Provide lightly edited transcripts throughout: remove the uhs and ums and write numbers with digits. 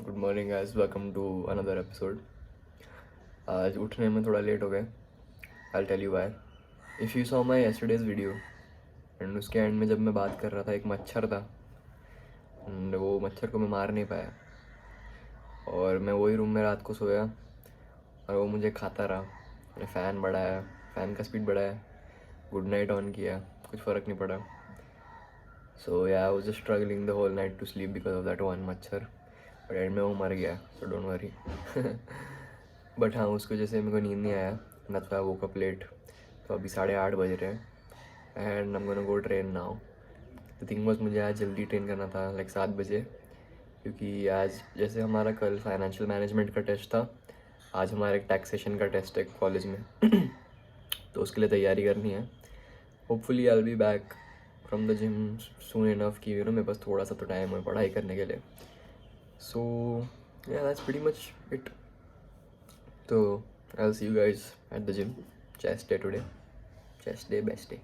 Good morning guys, welcome to another episode. आज उठने में थोड़ा लेट हो गए। I tell you why. If you saw my yesterday's video and उसके एंड में जब मैं बात कर रहा था, एक मच्छर था एंड वो मच्छर को मैं मार नहीं पाया और मैं वही रूम में रात को सोया और वो मुझे खाता रहा। मैंने फ़ैन बढ़ाया, फ़ैन का स्पीड बढ़ाया, गुड नाइट ऑन किया, कुछ फ़र्क नहीं पड़ा। So ya I was just struggling the whole night to sleep because of that one मच्छर। बट एंड में वो मर गया, सो डोंट वरी। बट हाँ, उसकी वजह से मेरे को नींद नहीं आया, that's why I woke up late. तो अभी 8:30 बज रहे हैं and I am gonna go train now. The thing was, मुझे आज जल्दी ट्रेन करना था, लाइक 7 बजे, क्योंकि आज जैसे हमारा कल फाइनेंशियल मैनेजमेंट का टेस्ट था, आज हमारा एक टैक्सेशन का टेस्ट है कॉलेज में। तो उसके लिए तैयारी करनी है। Hopefully I will be back from the gym soon enough कि मेरे पास थोड़ा सा तो टाइम है पढ़ाई करने के लिए। सो या दैट्स प्रीटी मच इट। तो I'll see you guys at the gym. Chest day today. Chest day, best day.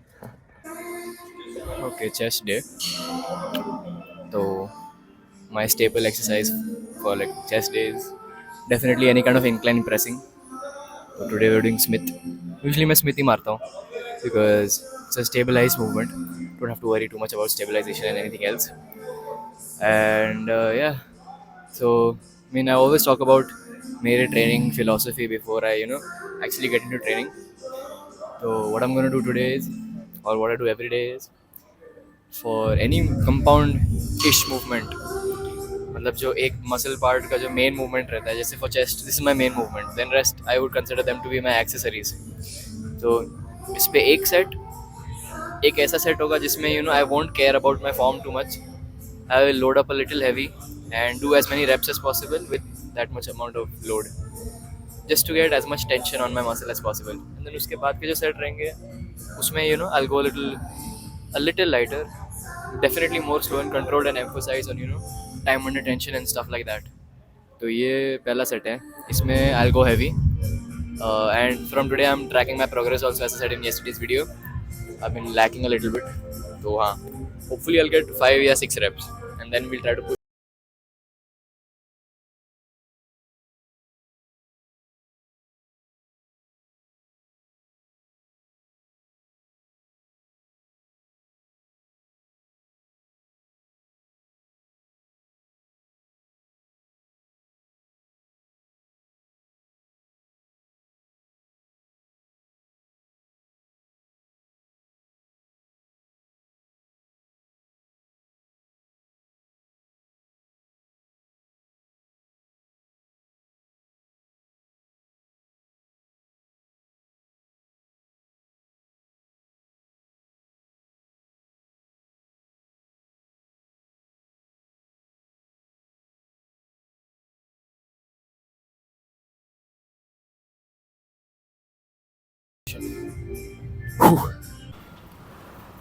Okay, chest day. So my staple exercise for like chest day is definitely any kind of incline pressing. So today we're doing Smith. Usually मैं Smith ही मारता हूँ because it's a stabilized movement. Don't have to worry too much about stabilization and anything else. And yeah, so I mean I always talk about मेरे training philosophy before I actually get into training. So what I'm gonna do today is, or what I do every day is, for any compound ish movement, मतलब जो एक muscle part का जो main movement रहता है, जैसे for chest this is my main movement, then rest I would consider them to be my accessories. तो इस पे एक ऐसा सेट होगा जिसमें I won't care about my form too much. I will load up a little heavy and do as many reps as possible with that much amount of load, just to get as much tension on my muscle as possible. And then उसके बाद के जो set रहेंगे उसमें I will go a little lighter, definitely more slow and controlled, and emphasize on time under tension and stuff like that. तो ये पहला set है, इसमें I'll go heavy, and from today I'm tracking my progress also, as I said in yesterday's video. I've been lacking a little bit, तो हाँ, hopefully I'll get 5 or 6 reps and then we'll try to push.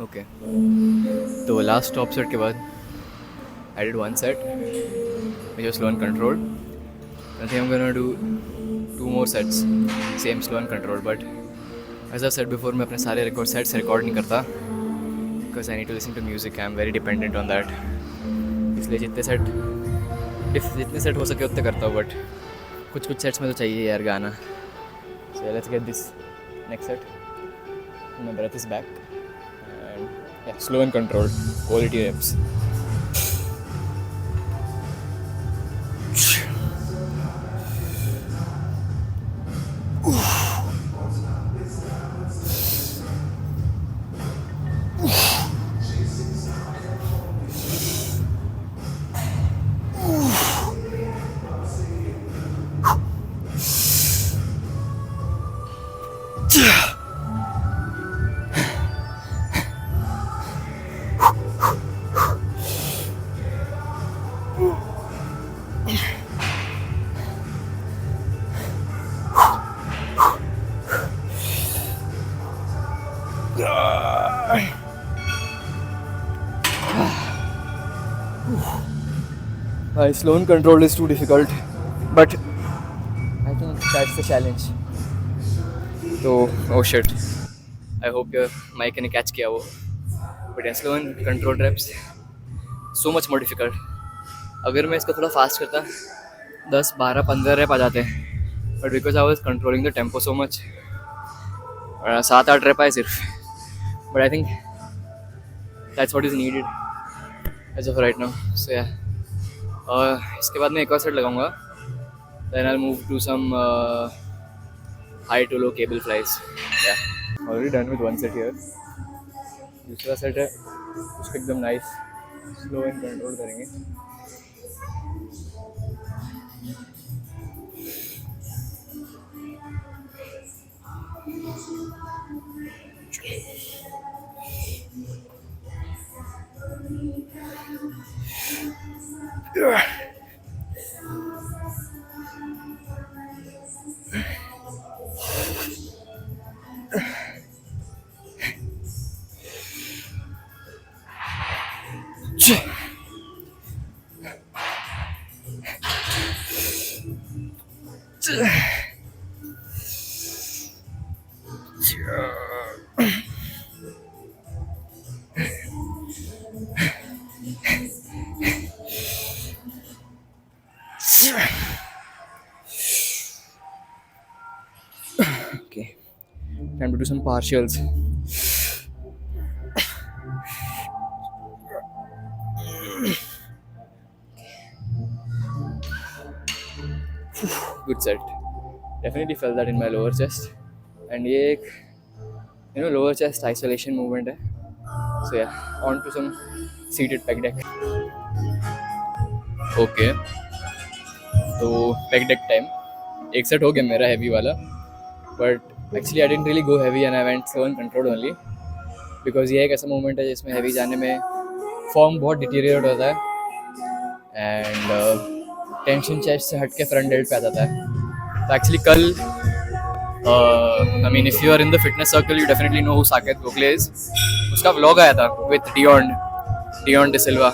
Okay, तो last top set के बाद I did one set which was slow and controlled. I think I'm gonna do 2 more sets, same slow and controlled. But as I said before, मैं अपने सारे record sets record नहीं करता because I need to listen to music. I'm very dependent on that. इसलिए जितने set हो सके उतने करता हूँ, बट कुछ कुछ सेट्स में तो चाहिए यार गाना. So let's get this next set. My breath is back and yeah, slow and controlled, quality reps. Slow and controlled is too difficult, but I think that's the challenge. So, oh shit. I hope your mic ने catch किया वो. But yeah, slow and controlled reps so much more difficult. अगर मैं इसको थोड़ा fast करता 10, 12, 15 rap आ जाते हैं, but because I was controlling the tempo so much 7, 8 rep आए सिर्फ, but I think that's what is needed as of right now. So yeah, और इसके बाद मैं एक और सेट लगाऊंगा, then I move to some high to low cable flies. Yeah already done with one set here. दूसरा set है उसको एकदम नाइस स्लो एंड कंट्रोल करेंगे। Okay, time to do some partials. Good set. Definitely felt that in my lower chest. And ये एक lower chest isolation movement है. So yeah, on to some seated pec deck. Okay. तो pec deck time. एक set हो गया मेरा heavy वाला. But actually I didn't really go heavy and I went slow and controlled only. Because ये एक ऐसा movement है जिसमें heavy जाने में form बहुत deteriorate होता है. And टेंशन चेस्ट से हट के फ्रंट डेल्ट पे आ जाता है। तो एक्चुअली कल I mean if you are in the fitness circle you definitely know who Saket Gokhale is. उसका व्लॉग आया था with Dion de Silva,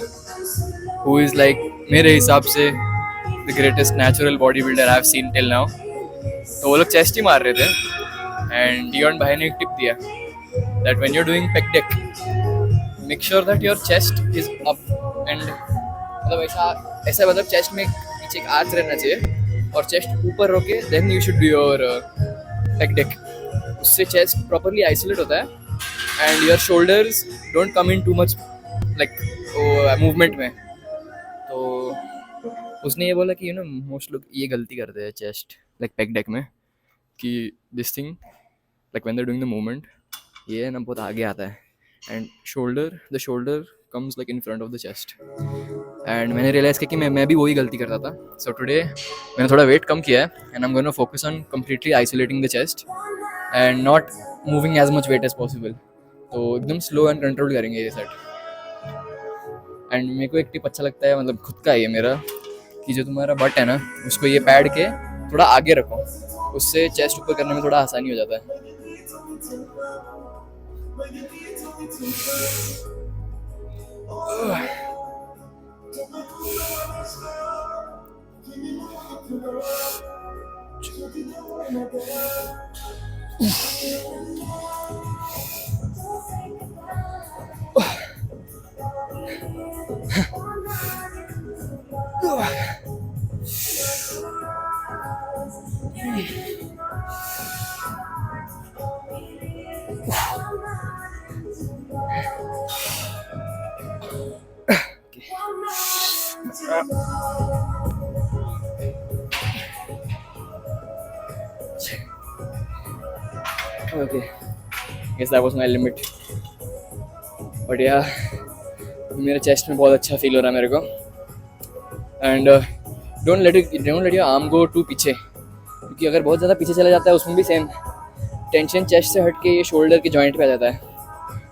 who is like मेरे हिसाब से the greatest natural body builder I have seen till now. तो वो लोग चेस्ट ही मार रहे थे एंड डियोन भाई ने एक टिप दिया that when you are doing pec deck make sure that your chest is up and मतलब ऐसा मतलब चेस्ट में एक आर्च रहना चाहिए और चेस्ट ऊपर रोके then you should do your pec deck. उससे चेस्ट प्रॉपर्ली आइसोलेट होता है and your shoulders don't come in too much like movement में। तो उसने ये बोला कि मोस्ट लोग ये गलती करते हैं चेस्ट लाइक पेक डेक में कि this thing like when they doing the movement ये ना बहुत आगे आता है and the shoulder comes like in front of the chest and मैंने realize किया कि मैं भी वही गलती करता था। So today मैंने थोड़ा weight कम किया है and I'm going to focus on completely isolating the chest and not moving as much weight as possible। तो एकदम slow and controlled करेंगे ये set। and मेरे को एक टिप अच्छा लगता है मतलब खुद का ये मेरा कि जो तुम्हारा बट है ना उसको ये पैड के थोड़ा आगे रखो, उससे चेस्ट ऊपर करने में थोड़ा आसानी हो जाता है। Okay, guess that was my limit. But yeah, मेरे चेस्ट में बहुत अच्छा फील हो रहा है मेरे को। And don't let your arm go to पीछे, क्योंकि अगर बहुत ज़्यादा पीछे चला जाता है उसमें भी सेम टेंशन चेस्ट से हट के ये शोल्डर के जॉइंट पे आ जाता है।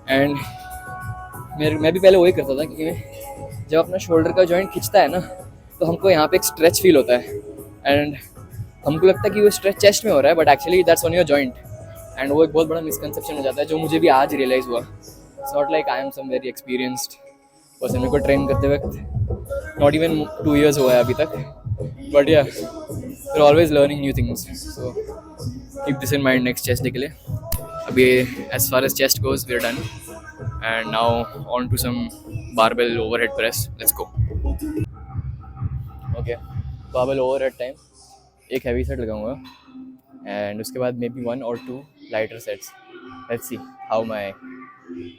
एंड मैं भी पहले वही करता था, क्योंकि जब अपना शोल्डर का जॉइंट खिंचता है ना तो हमको यहाँ पे एक स्ट्रेच फील होता है एंड हमको लगता है कि वो स्ट्रेच चेस्ट में हो रहा है, but actually that's on your joint. And वो एक बहुत बड़ा मिसकंसेप्शन हो जाता है जो मुझे भी आज रियलाइज़ हुआ। Sort like I am some very experienced person, मेरे को ट्रेन करते वक्त नॉट इवन 2 years हुआ है अभी तक, but yeah we are always learning new things. So keep this in mind next chest day के लिए। अभी as far as chest goes we are done and now on to some barbell overhead press, let's go. Okay, barbell overhead time, एक heavy set लगाऊंगा and उसके बाद maybe be 1 or 2 lighter sets. Let's see how my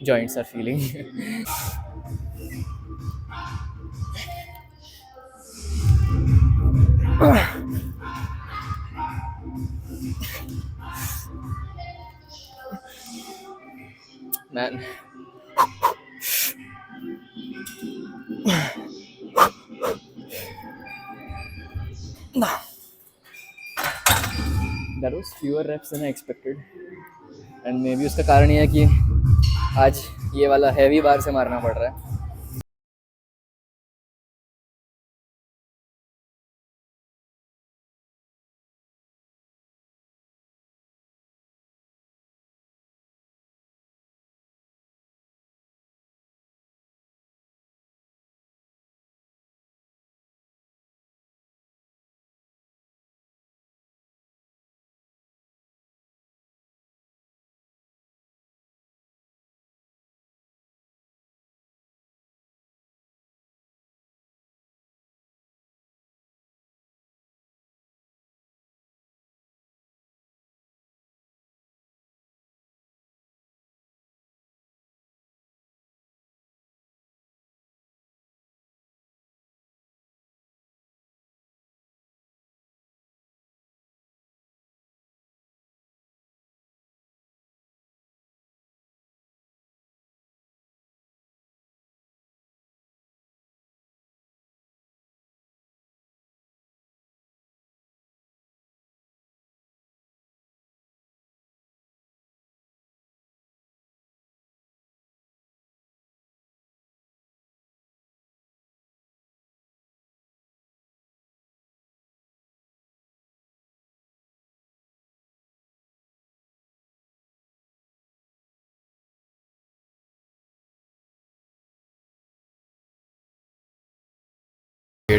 joints are feeling. Man, that was fewer reps than I expected. And may be उसका कारण ये है कि आज ये वाला हैवी बार से मारना पड़ रहा है.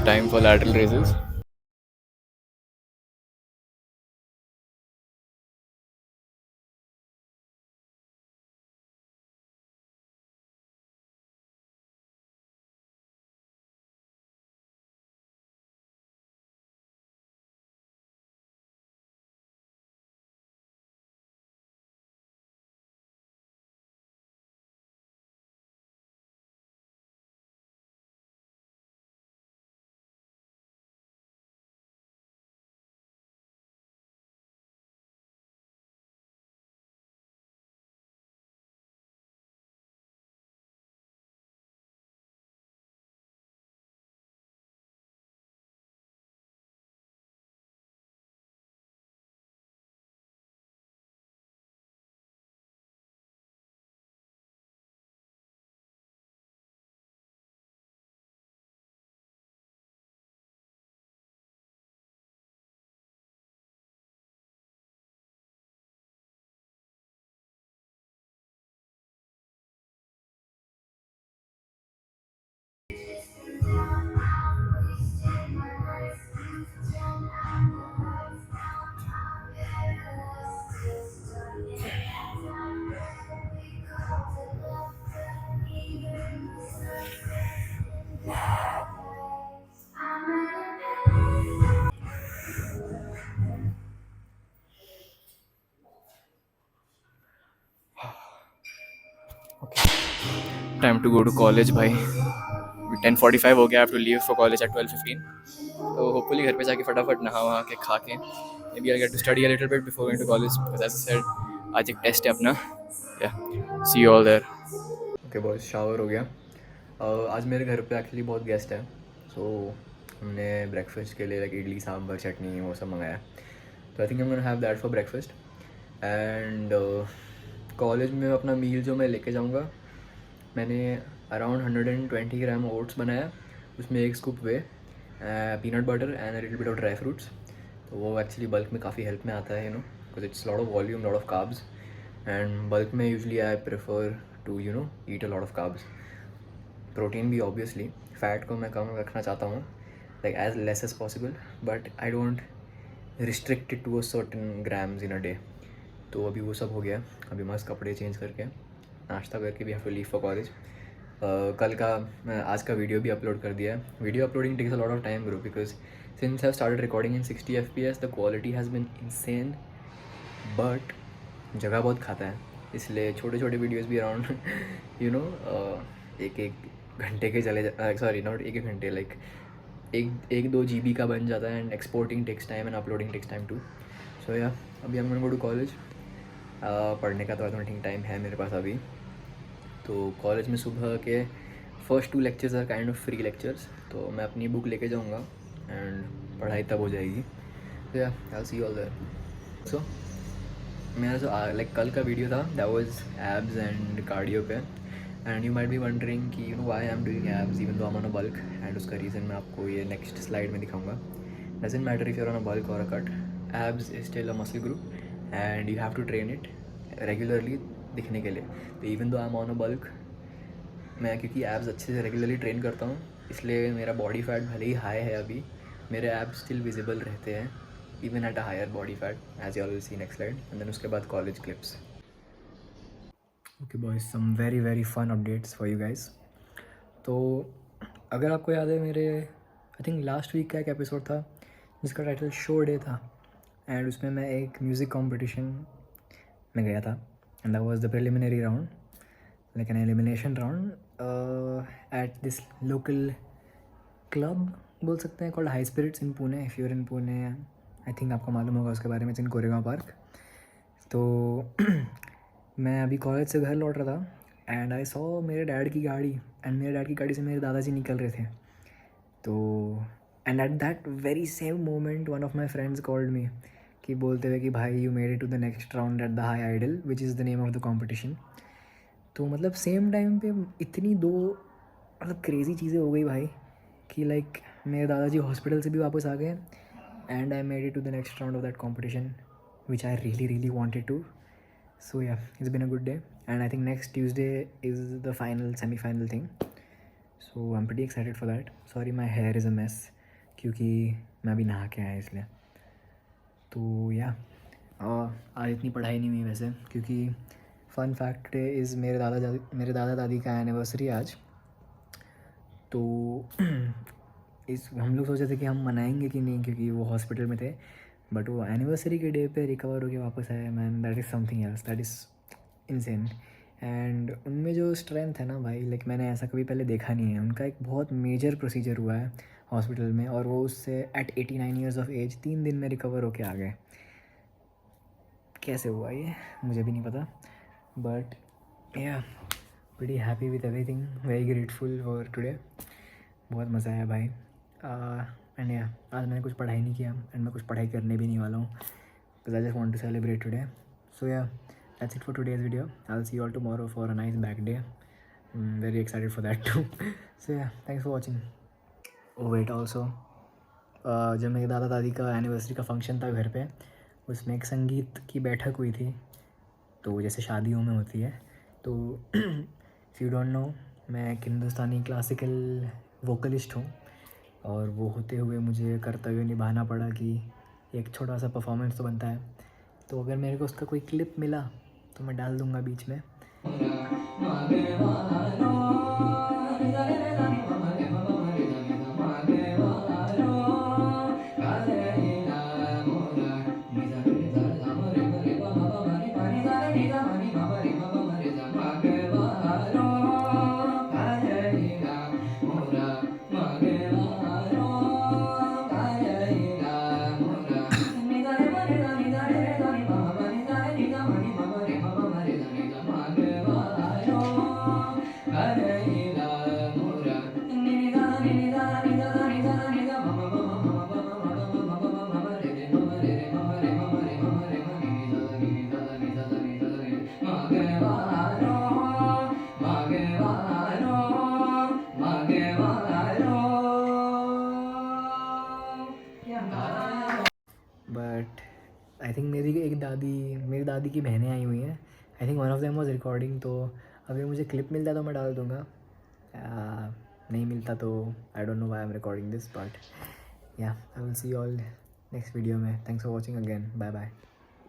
Time for lateral raises. Time to go to college भाई. 10:45 हो गया. I have to leave for college at 12:15. तो होपफुली घर पे जाके फटाफट नहा वहा के खा के maybe I get to study a little bit before going to college because as I said आज एक टेस्ट है अपना. Yeah see you all there. Okay boys, shower हो गया. आज मेरे घर पे एक्चुअली बहुत गेस्ट हैं. सो हमने ब्रेकफास्ट के लिए लाइक इडली सांभर चटनी वो सब मंगाया. तो I think I am gonna have that for breakfast. And college में अपना मील जो मैं लेके जाऊँगा, मैंने अराउंड 120 ग्राम ओट्स बनाया. उसमें एक scoop whey, peanut butter and little bit of dry fruits. तो वो एक्चुअली बल्क में काफ़ी हेल्प में आता है, because it's lot of volume, lot of carbs. And bulk में usually I prefer to eat a lot of carbs. Protein भी obviously, fat को मैं कम रखना चाहता हूँ, like as less as possible, but I don't restrict it to a certain grams in a day. तो अभी वो सब हो गया. अभी मस्त कपड़े चेंज करके नाश्ता करके भी have to leave for college. आज का वीडियो भी अपलोड कर दिया है. Video uploading takes a lot of time bro, because since I've started recording in 60 FPS, the quality has been insane, but जगह बहुत खाता है, इसलिए छोटे छोटे वीडियोस भी अराउंड एक एक घंटे के चले जा, सॉरी नॉट एक एक घंटे, लाइक एक दो GB का बन जाता है, and exporting takes time and uploading takes time too. So yeah अभी हम गोइंग टू कॉलेज. पढ़ने का तो आई डोंट थिंक टाइम है मेरे पास अभी. तो कॉलेज में सुबह के first 2 lectures are kind of free lectures, तो मैं अपनी बुक लेके जाऊँगा एंड पढ़ाई तब हो जाएगी. तो yeah I will see you all there. So मेरा जो लाइक कल का वीडियो था that was abs and cardio पे, and you might be wondering कि why I am doing abs even though I am on a bulk, and उसका reason मैं आपको ये नेक्स्ट स्लाइड में दिखाऊंगा. Doesn't matter if you are on a bulk or a cut, abs is still a muscle group and you have to train it regularly दिखने के लिए. तो even though I am on a bulk, मैं क्योंकि abs अच्छे से regularly train करता हूँ, इसलिए मेरा बॉडी फैट भले ही हाई है अभी, मेरे एब्स स्टिल विजिबल रहते हैं even at a higher body fat, as you all will see next slide. And then उसके बाद college clips. Okay boys, some very very fun updates for you guys. तो अगर आपको याद है, मेरे आई थिंक लास्ट वीक का एक एपिसोड था जिसका टाइटल शो डे था, एंड उसमें मैं एक म्यूज़िक कॉम्पिटिशन में गया था, and that was the preliminary round, like an elimination round at this local club बोल सकते हैं, called high spirits in Pune. If you're in Pune, I think आपको मालूम होगा उसके बारे में, इन कोरेगांव पार्क. तो मैं अभी कॉलेज से घर लौट रहा था एंड आई सॉ मेरे डैड की गाड़ी, एंड मेरे डैड की गाड़ी से मेरे दादाजी निकल रहे थे. तो and at that very same moment one of my friends called me, कि बोलते हुए कि भाई you made it to the next round at the high idol which is the name of the competition. तो मतलब सेम टाइम पे इतनी दो मतलब क्रेज़ी चीज़ें हो गई भाई, कि लाइक मेरे दादाजी हॉस्पिटल से भी वापस आ गए, and I made it to the next round of that competition which I really really wanted to. So yeah, it's been a good day, and I think next Tuesday is the final semi-final thing. So I'm pretty excited for that. Sorry, my hair is a mess क्योंकि मैं अभी नहा के आया इसलिए. तो या आज इतनी पढ़ाई नहीं हुई वैसे, क्योंकि फन फैक्ट टुडे इज़ मेरे दादा दादी का एनिवर्सरी आज. तो इस हम लोग सोचे थे कि हम मनाएंगे कि नहीं, क्योंकि वो हॉस्पिटल में थे, बट वो एनिवर्सरी के डे पे रिकवर होके वापस आए. Man, that is something else, that is insane. And उनमें जो स्ट्रेंथ है ना भाई, लाइक मैंने ऐसा कभी पहले देखा नहीं है. उनका एक बहुत मेजर प्रोसीजर हुआ है हॉस्पिटल में, और वो उससे एट 89 ईयर्स ऑफ एज 3 दिन में रिकवर होके आ गए. कैसे हुआ ये मुझे भी नहीं पता, बट या pretty happy with everything, very grateful for today. बहुत मज़ा आया भाई. एंड या आज मैंने कुछ पढ़ाई नहीं किया, एंड मैं कुछ पढ़ाई करने भी नहीं वाला हूँ, because I just want to celebrate today. So yeah that's it for today's video. I'll see you all tomorrow for a nice back day. I'm very excited for that too. So yeah, thanks for watching. Oh wait, also जब मेरे दादा दादी का anniversary का function था घर पे, उसमें एक संगीत की बैठक हुई थी, तो जैसे शादियों में होती है. तो इफ़ यू डोंट नो, मैं एक हिंदुस्तानी क्लासिकल वोकलिस्ट हूँ, और वो होते हुए मुझे कर्तव्य निभाना पड़ा कि एक छोटा सा परफॉर्मेंस तो बनता है. तो अगर मेरे को उसका कोई क्लिप मिला तो मैं डाल दूँगा बीच में. बट आई थिंक मेरी दादी की बहनें आई हुई हैं. I think one of them was recording. तो अगर मुझे क्लिप मिलता तो मैं डाल दूँगा, नहीं मिलता तो I don't know why I am recording this. But yeah I will see you all next video में. Thanks for watching again. Bye bye.